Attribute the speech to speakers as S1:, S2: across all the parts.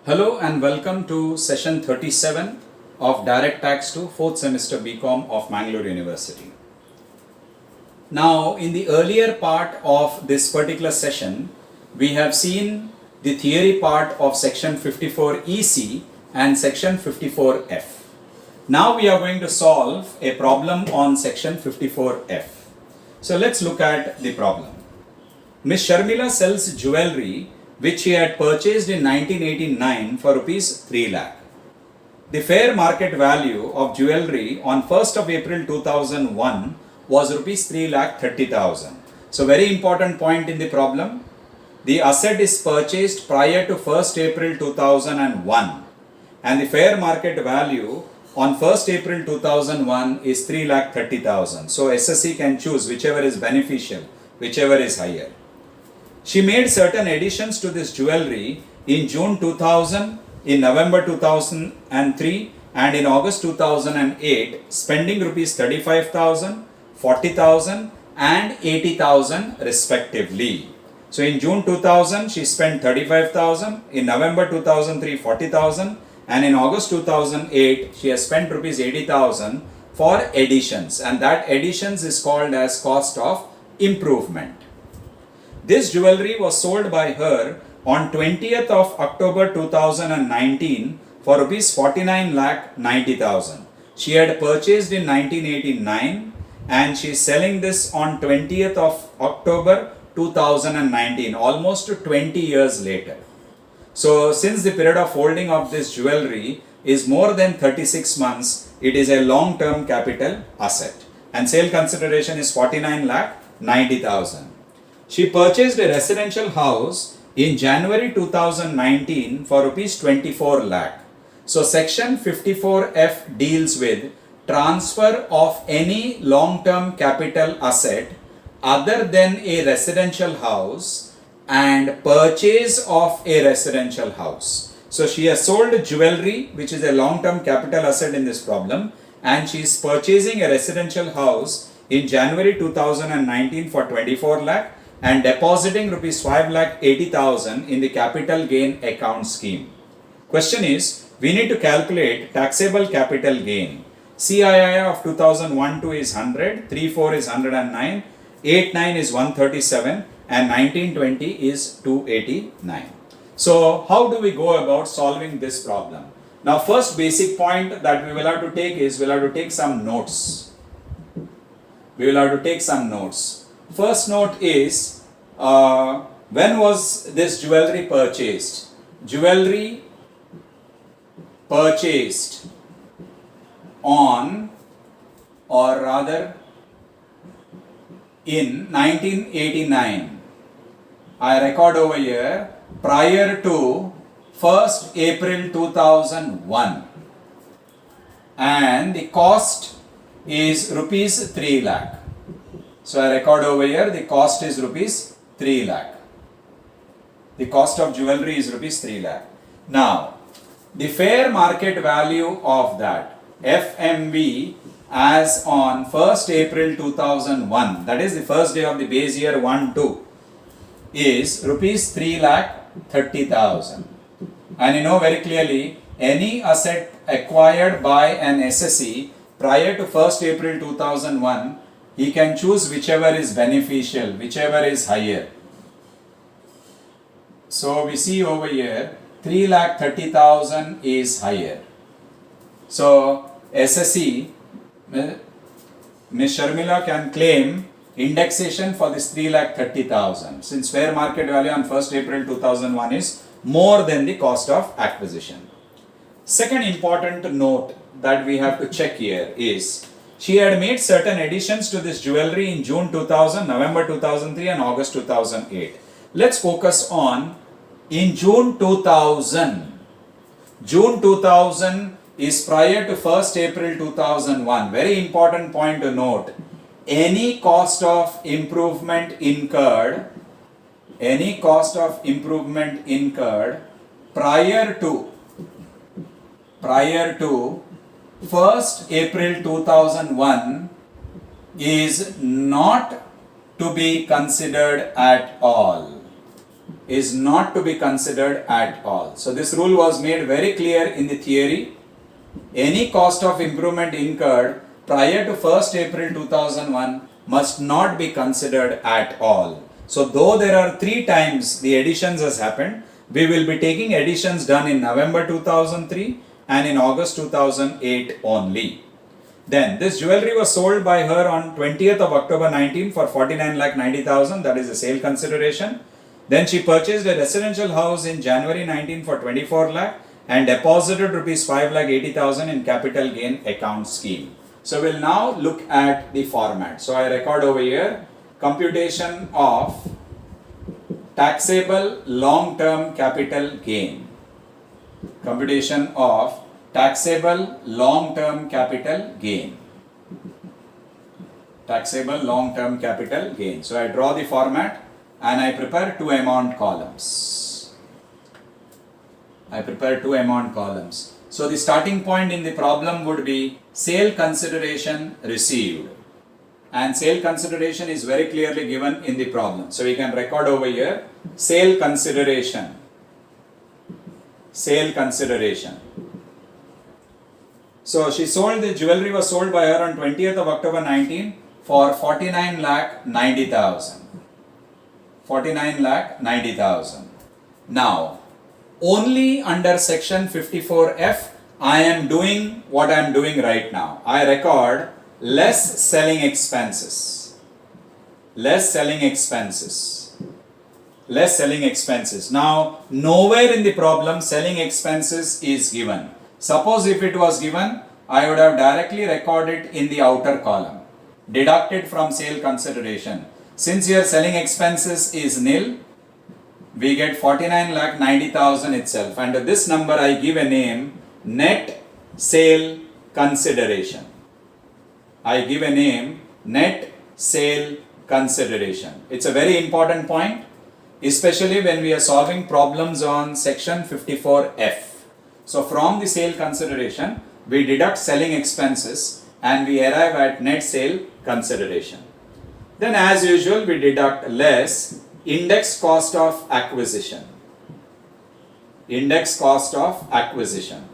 S1: Hello and welcome to session 37 of Direct Tax 2 4th semester BCom of Mangalore University. Now, in the earlier part of this particular session, we have seen the theory part of section 54 EC and section 54F. Now we are going to solve a problem on section 54F. So let's look at the problem. Ms. Sharmila sells jewelry which she had purchased in 1989 for rupees 3 lakh. The fair market value of jewelry on 1st of April 2001 was rupees 3 lakh 30,000. So very important point in the problem. The asset is purchased prior to 1st April 2001 and the fair market value on 1st April 2001 is 3 lakh 30,000. So SSC can choose whichever is beneficial, whichever is higher. She made certain additions to this jewelry in June 2000, in November 2003 and in August 2008, spending rupees 35,000, 40,000 and 80,000 respectively. So in June 2000 she spent 35,000, in November 2003 40,000 and in August 2008 she has spent rupees 80,000 for additions, and that additions is called as cost of improvement. This jewelry was sold by her on 20th of October 2019 for rupees 49 lakh 90,000. She had purchased in 1989 and she is selling this on 20th of October 2019, almost 20 years later. So since the period of holding of this jewelry is more than 36 months, it is a long-term capital asset and sale consideration is 49 lakh 90,000. She purchased a residential house in January 2019 for rupees 24 lakh. So section 54F deals with transfer of any long-term capital asset other than a residential house and purchase of a residential house. So she has sold jewelry which is a long-term capital asset in this problem, and she is purchasing a residential house in January 2019 for 24 lakh and depositing rupees 5 lakh 80,000 in the capital gain account scheme. Question is, we need to calculate taxable capital gain. CII of 2001-2 is 100, 3-4 is 109, 8-9 is 137 and 19-20 is 289. So how do we go about solving this problem? Now first basic point that we will have to take is, we will have to take some notes. First note is, when was this jewelry purchased? Jewelry purchased on, or rather in 1989. I record over here prior to 1st April 2001 and the cost is rupees 3 lakh. So I record over here the cost is rupees 3 lakh. The cost of jewelry is rupees 3 lakh. Now, the fair market value of that FMV as on 1st April 2001, that is the first day of the base year 1-2, is rupees 3 lakh 30,000. And you know very clearly, any asset acquired by an SSE prior to 1st April 2001, he can choose whichever is beneficial, whichever is higher. So we see over here 3 lakh 30,000 is higher. So SSE, Ms. Sharmila can claim indexation for this 3 lakh 30,000 since fair market value on 1st April 2001 is more than the cost of acquisition. Second important note that we have to check here is, she had made certain additions to this jewelry in June 2000, November 2003 and August 2008. Let's focus on in June 2000. June 2000 is prior to 1st April 2001. Very important point to note. Any cost of improvement incurred, prior to 1st April 2001 is not to be considered at all. is not to be considered at all. So this rule was made very clear in the theory. Any cost of improvement incurred prior to 1st April 2001 must not be considered at all. So though there are 3 times the additions has happened, we will be taking additions done in November 2003 and in August 2008 only. Then this jewelry was sold by her on 20th of October 19 for 49,90,000, that is a sale consideration. Then she purchased a residential house in January 19 for 24 lakh and deposited rupees 5,80,000 in capital gain account scheme. So we'll now look at the format. So I record over here computation of taxable long-term capital gain. Computation of taxable long-term capital gain. Taxable long-term capital gain. So I draw the format and I prepare 2 amount columns. So the starting point in the problem would be sale consideration received. And sale consideration is very clearly given in the problem. So we can record over here sale consideration. Sale consideration. So she sold, the jewelry was sold by her on 20th of October 19 for 49,90,000. 49,90,000. Now, only under section 54F, I am doing what I am doing right now. I record less selling expenses. Less selling expenses. Less selling expenses. Now, nowhere in the problem selling expenses is given. Suppose if it was given, I would have directly recorded in the outer column. Deducted from sale consideration. Since your selling expenses is nil, we get 49,90,000 itself. And to this number I give a name net sale consideration. I give a name net sale consideration. It's a very important point, especially when we are solving problems on section 54F. So from the sale consideration, we deduct selling expenses and we arrive at net sale consideration. Then as usual, we deduct less index cost of acquisition. Index cost of acquisition.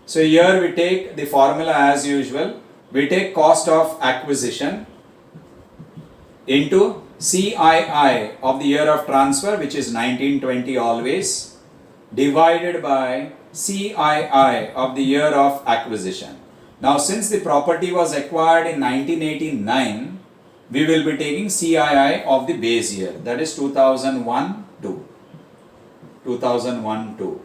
S1: So here we take the formula as usual. We take cost of acquisition into CII of the year of transfer, which is 1920 always, divided by CII of the year of acquisition. Now since the property was acquired in 1989, we will be taking CII of the base year, that is 2001-2. 2001-2.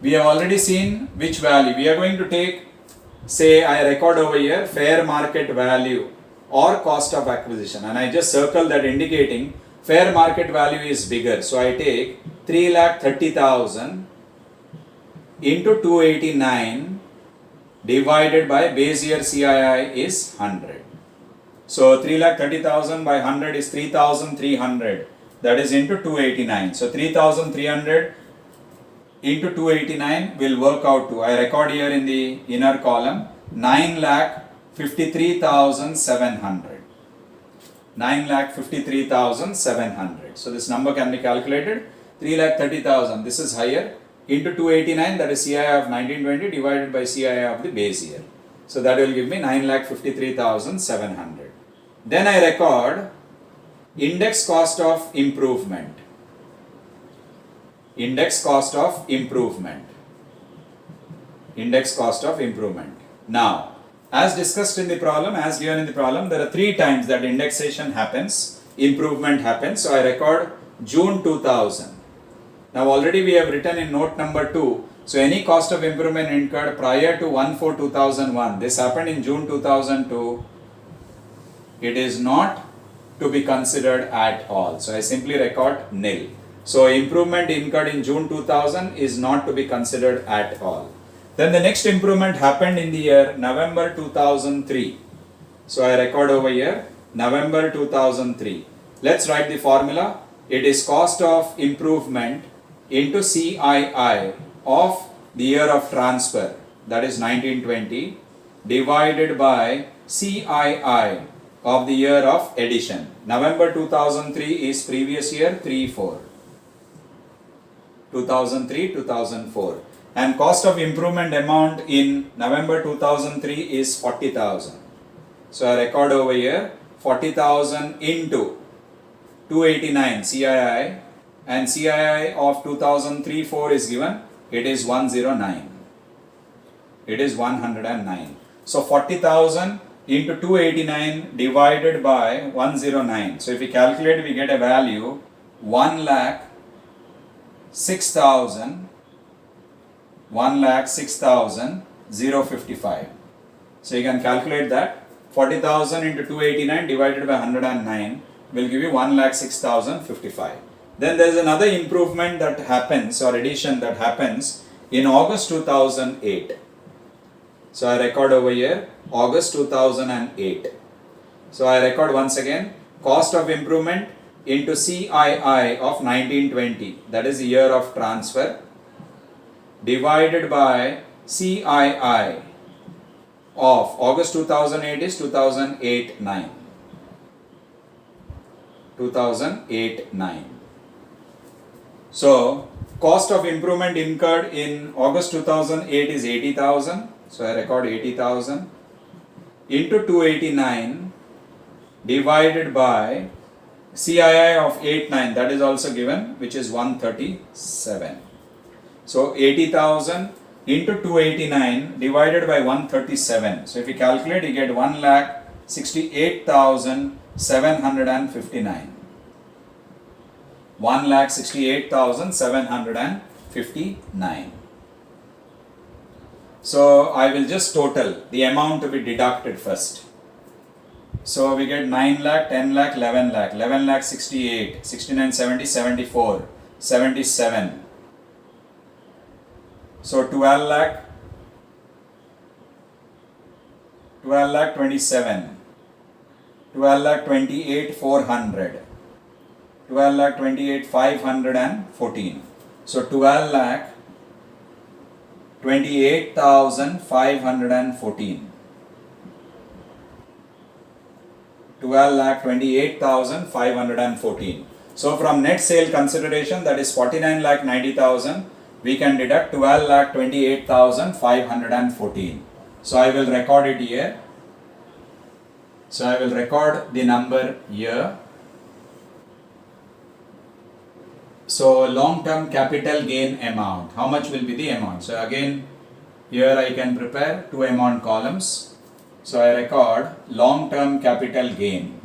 S1: We have already seen which value. We are going to take, say I record over here fair market value or cost of acquisition, and I just circle that indicating fair market value is bigger. So I take 3,30,000 into 289 divided by base year CII is 100. So 3,30,000 by 100 is 3,300, that is into 289. So 3,300 into 289 will work out to, I record here in the inner column, 9,53,700. 9,53,700. So this number can be calculated. 3,30,000, this is higher, into 289, that is CII of 1920 divided by CII of the base year. So that will give me 9,53,700. Then I record index cost of improvement. Index cost of improvement. Index cost of improvement. Now, as discussed in the problem, as given in the problem, there are 3 times that indexation happens, improvement happens. So I record June 2000. Now already we have written in note number 2. So any cost of improvement incurred prior to 1/4/2001, this happened in June 2002, it is not to be considered at all. So I simply record nil. So improvement incurred in June 2000 is not to be considered at all. Then the next improvement happened in the year November 2003. So I record over here November 2003. Let's write the formula. It is cost of improvement into CII of the year of transfer, that is 1920, divided by CII of the year of addition. November 2003 is previous year 3-4. 2003, 2004. And cost of improvement amount in November 2003 is 40,000. So I record over here 40,000 into 289 CII, and CII of 2003-4 is given, it is 109. It is 109. So 40,000 into 289 divided by 109. So if we calculate, we get a value 1,06,055. So you can calculate that 40,000 into 289 divided by 109 will give you 1,06,055. Then there is another improvement that happens, or addition that happens in August 2008. So I record over here August 2008. So I record once again cost of improvement into CII of 1920, that is the year of transfer, divided by CII of August 2008 is 2008-9. 2008-9. So cost of improvement incurred in August 2008 is 80,000. So I record 80,000 into 289 divided by CII of 89, that is also given, which is 137. So 80,000 into 289 divided by 137. So if you calculate, you get 1,68,759. 1,68,759. So I will just total the amount to be deducted first. So we get 9 lakh, 10 lakh, 11 lakh, 11 lakh 68, 69, 70, 74, 77. So 12 lakh, 12 lakh 27, 12 lakh 28, 400, 12 lakh 28, 514. So 12 lakh 28,514. 12,28,514. So from net sale consideration, that is 49,90,000, we can deduct 12,28,514. So I will record it here. So I will record the number here. So long-term capital gain amount, how much will be the amount? So again, here I can prepare two amount columns. So I record long-term capital gain.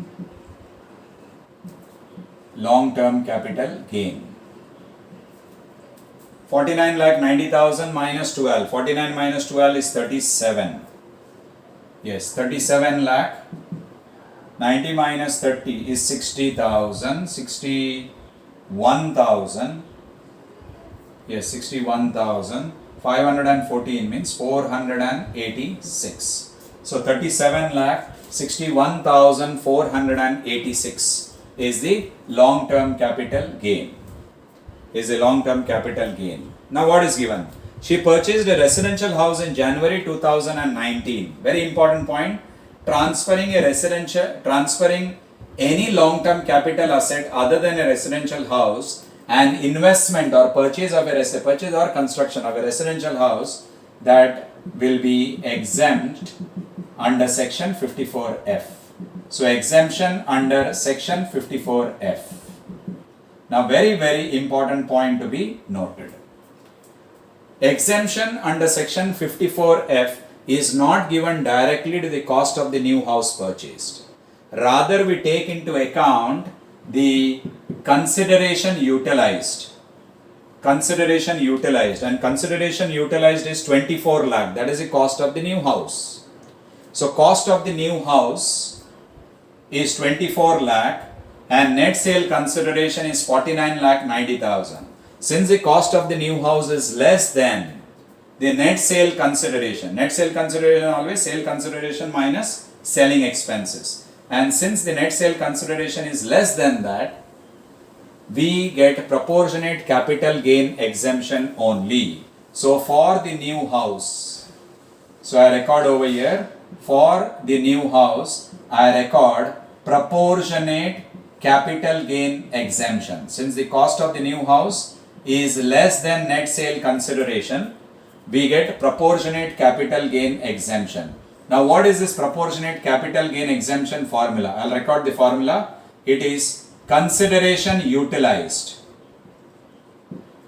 S1: Long-term capital gain. 49,90,000 minus 12. 49 minus 12 is 37. Yes, 37 lakh. 90 minus 30 is 60,000. 61,000. Yes, 61,000. 514 means 486. So 37 lakh 61,486 is the long-term capital gain. Is a long-term capital gain. Now what is given? She purchased a residential house in January 2019. Very important point. Transferring any long-term capital asset other than a residential house and investment or purchase or construction of a residential house, that will be exempt under section 54F. So exemption under section 54F. Now very important point to be noted. Exemption under section 54F is not given directly to the cost of the new house purchased. Rather, we take into account the consideration utilized. Consideration utilized, and consideration utilized is 24 lakh. That is the cost of the new house. So cost of the new house is 24 lakh and net sale consideration is 49 lakh 90,000. Since the cost of the new house is less than the net sale consideration always sale consideration minus selling expenses. And since the net sale consideration is less than that, we get proportionate capital gain exemption only. So for the new house, so I record over here, for the new house, I record proportionate capital gain exemption. Since the cost of the new house is less than net sale consideration, we get proportionate capital gain exemption. Now what is this proportionate capital gain exemption formula? I'll record the formula. It is consideration utilized.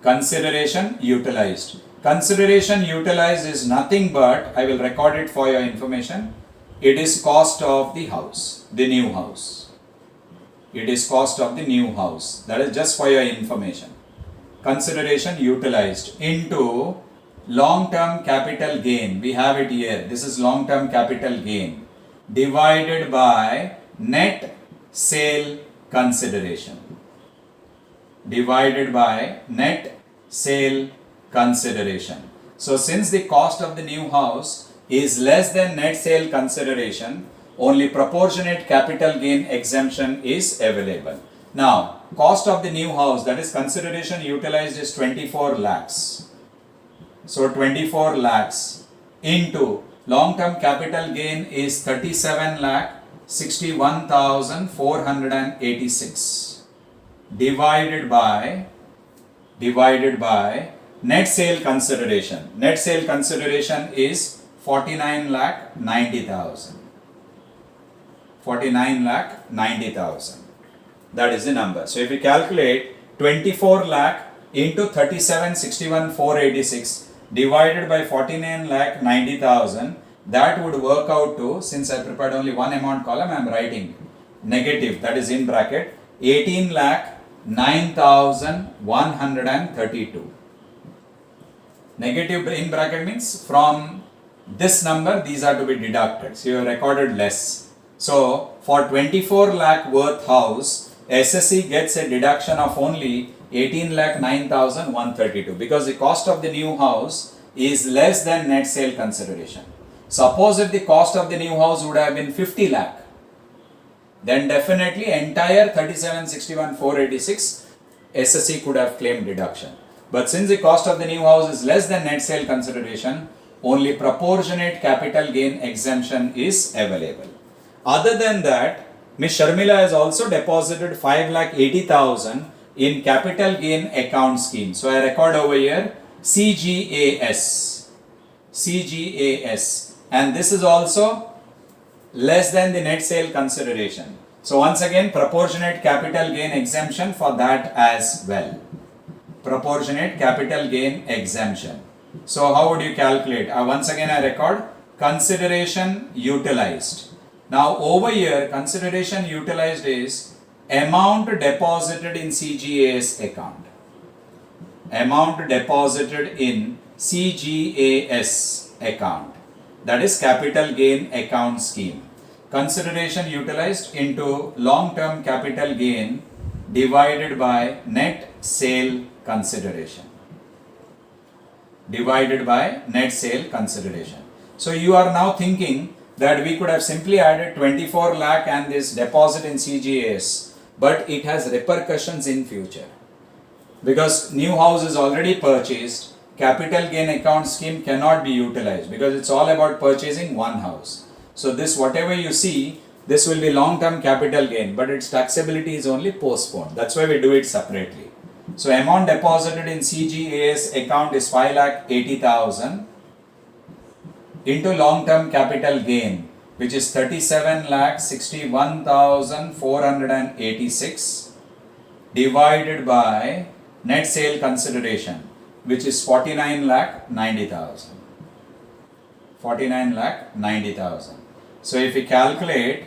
S1: Consideration utilized. Consideration utilized is nothing but, I will record it for your information, it is cost of the house, the new house. It is cost of the new house. That is just for your information. Consideration utilized into long-term capital gain. We have it here. This is long-term capital gain divided by net sale consideration. Divided by net sale consideration. So since the cost of the new house is less than net sale consideration, only proportionate capital gain exemption is available. Now, cost of the new house, that is consideration utilized, is 24 lakhs. So 24 lakhs into long-term capital gain is 37 lakh 61,486 divided by net sale consideration. Net sale consideration is 49 lakh 90,000. 49 lakh 90,000. That is the number. So if you calculate 24 lakh into 37,61,486 divided by 49 lakh 90,000, that would work out to, since I prepared only one amount column, I am writing negative, that is in bracket, 18 lakh 9,132. Negative in bracket means from this number these are to be deducted. So you have recorded less. So for 24 lakh worth house, SSC gets a deduction of only 18 lakh 9,132 because the cost of the new house is less than net sale consideration. Suppose if the cost of the new house would have been 50 lakh, then definitely entire 37,61,486 SSC could have claimed deduction. But since the cost of the new house is less than net sale consideration, only proportionate capital gain exemption is available. Other than that, Ms. Sharmila has also deposited 5,80,000 in capital gain account scheme. So I record over here CGAS. CGAS. And this is also less than the net sale consideration. So once again, proportionate capital gain exemption for that as well. Proportionate capital gain exemption. So how would you calculate? Once again I record consideration utilized. Now over here consideration utilized is amount deposited in CGAS account. Amount deposited in CGAS account. That is capital gain account scheme. Consideration utilized into long-term capital gain divided by net sale consideration. Divided by net sale consideration. So you are now thinking that we could have simply added 24 lakh and this deposit in CGAS, but it has repercussions in future. Because new house is already purchased, capital gain account scheme cannot be utilized because it's all about purchasing one house. So this whatever you see, this will be long-term capital gain, but its taxability is only postponed. That's why we do it separately. So amount deposited in CGAS account is 5,80,000 into long-term capital gain, which is 37,61,486 divided by net sale consideration, which is 49,90,000. 49,90,000. So if we calculate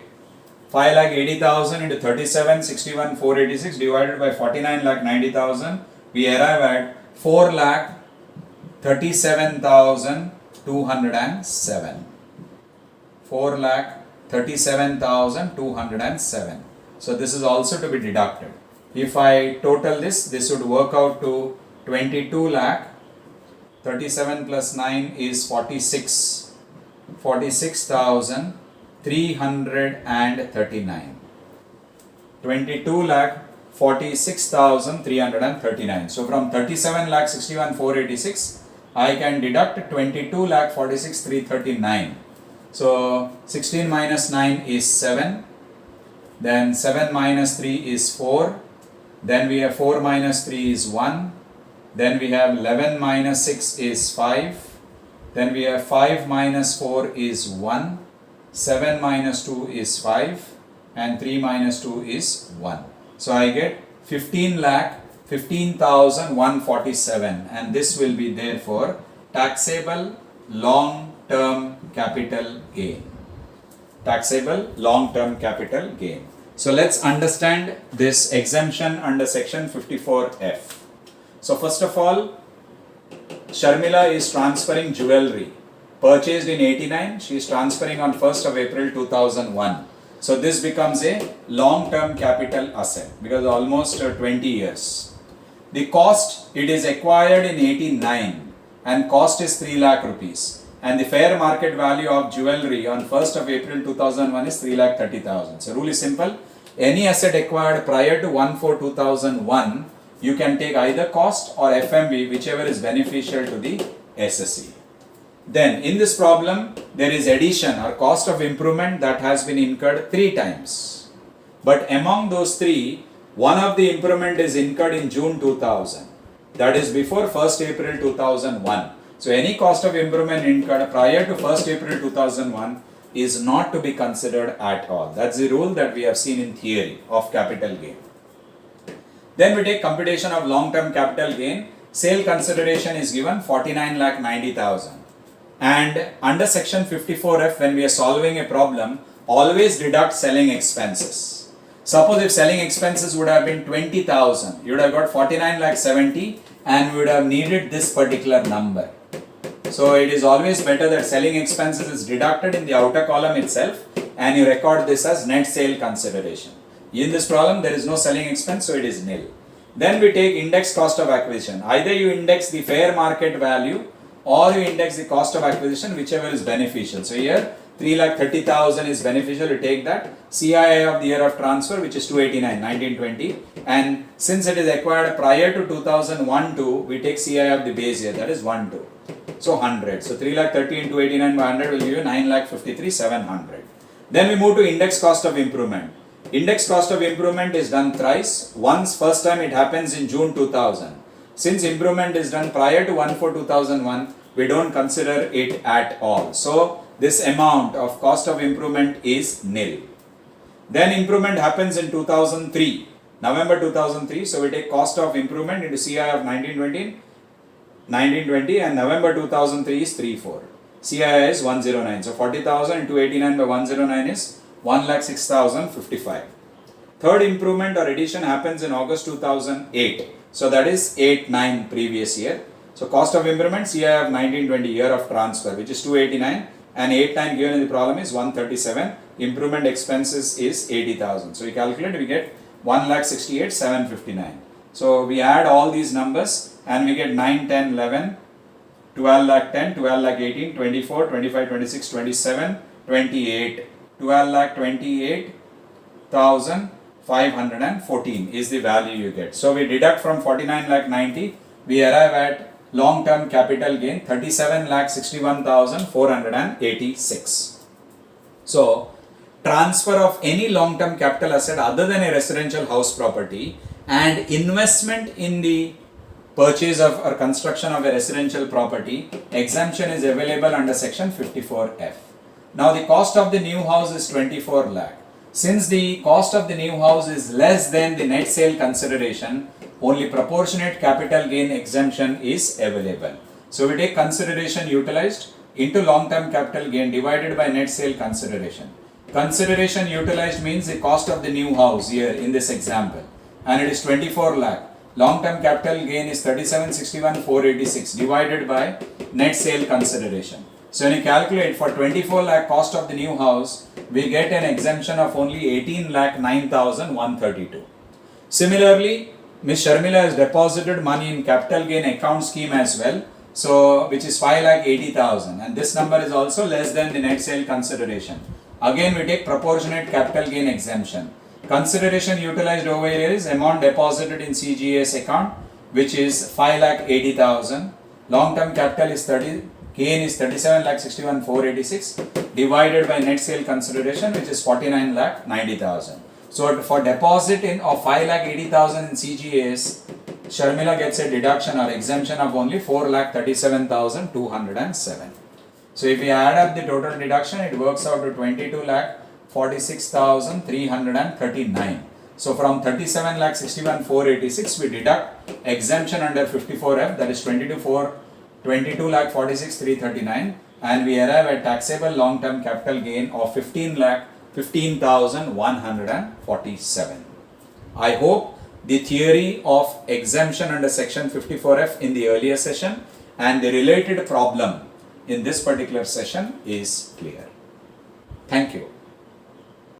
S1: 5,80,000 into 37,61,486 divided by 49,90,000, we arrive at 4,37,207. 4,37,207. So this is also to be deducted. If I total this, this would work out to 22 lakh. 37 plus 9 is 46. 46,339. 22 lakh 46,339. So from 37 lakh 61,486, I can deduct 22 lakh 46,339. So 16 minus 9 is 7. Then 7 minus 3 is 4. Then we have 4 minus 3 is 1. Then we have 11 minus 6 is 5. Then we have 5 minus 4 is 1. 7 minus 2 is 5. And 3 minus 2 is 1. So I get 15,147, and this will be therefore taxable long-term capital gain. Taxable long-term capital gain. So let's understand this exemption under section 54F. So first of all, Sharmila is transferring jewelry purchased in 89. She is transferring on 1st of April 2001. So this becomes a long-term capital asset because almost 20 years. The cost, it is acquired in 89 and cost is 3 lakh rupees. And the fair market value of jewelry on 1st of April 2001 is 3,30,000. So rule is simple. Any asset acquired prior to 1/4/2001, you can take either cost or FMV, whichever is beneficial to the SSE. Then in this problem, there is addition or cost of improvement that has been incurred 3 times. But among those 3, one of the improvement is incurred in June 2000. That is before 1st April 2001. So any cost of improvement incurred prior to 1st April 2001 is not to be considered at all. That's the rule that we have seen in theory of capital gain. Then we take computation of long-term capital gain. Sale consideration is given 49,90,000. And under section 54F, when we are solving a problem, always deduct selling expenses. Suppose if selling expenses would have been 20,000, you would have got 49,70,000 and we would have needed this particular number. So it is always better that selling expenses is deducted in the outer column itself and you record this as net sale consideration. In this problem, there is no selling expense, so it is nil. Then we take index cost of acquisition. Either you index the fair market value or you index the cost of acquisition, whichever is beneficial. So here 3,30,000 is beneficial, you take that. CII of the year of transfer, which is 289, 1920. And since it is acquired prior to 2001-2, we take CII of the base year, that is 1-2. So 100. So 3,30,000 into 89 by 100 will give you 9,53,700. Then we move to index cost of improvement. Index cost of improvement is done thrice. Once, first time it happens in June 2000. Since improvement is done prior to 1/4/2001, we don't consider it at all. So this amount of cost of improvement is nil. Then improvement happens in 2003, November 2003. So we take cost of improvement into CI of 1920 and November 2003 is 34. CI is 109. So 40,000 into 89 by 109 is 1,06,055. Third improvement or addition happens in August 2008. So that is 8-9 previous year. So cost of improvement CI of 1920 year of transfer, which is 289 and 8-9 given in the problem is 137. Improvement expenses is 80,000. So we calculate, we get 1,68,759. So we add all these numbers and we get 9, 10, 11, 12,10, 12,18, 24, 25, 26, 27, 28. 12,28,514 is the value you get. So we deduct from 49,90,000, we arrive at long-term capital gain 37,61,486. So transfer of any long-term capital asset other than a residential house property and investment in the purchase of or construction of a residential property, exemption is available under section 54F. Now the cost of the new house is 24 lakh. Since the cost of the new house is less than the net sale consideration, only proportionate capital gain exemption is available. So we take consideration utilized into long-term capital gain divided by net sale consideration. Consideration utilized means the cost of the new house here in this example, and it is 24 lakh. Long-term capital gain is 37,61,486 divided by net sale consideration. So when you calculate for 24 lakh cost of the new house, we get an exemption of only 18,09,132. Similarly, Ms. Sharmila has deposited money in capital gain account scheme as well, so which is 5,80,000, and this number is also less than the net sale consideration. Again, we take proportionate capital gain exemption. Consideration utilized over here is amount deposited in CGS account, which is 5,80,000. Long-term capital is gain is 37,61,486 divided by net sale consideration, which is 49,90,000. So for deposit in of 5,80,000 in CGS, Sharmila gets a deduction or exemption of only 4,37,207. So if we add up the total deduction, it works out to 22,46,339. So from 37,61,486 we deduct exemption under 54F, that is 22,46,339, and we arrive at taxable long-term capital gain of 15,15,147. I hope the theory of exemption under section 54F in the earlier session and the related problem in this particular session is clear. Thank you.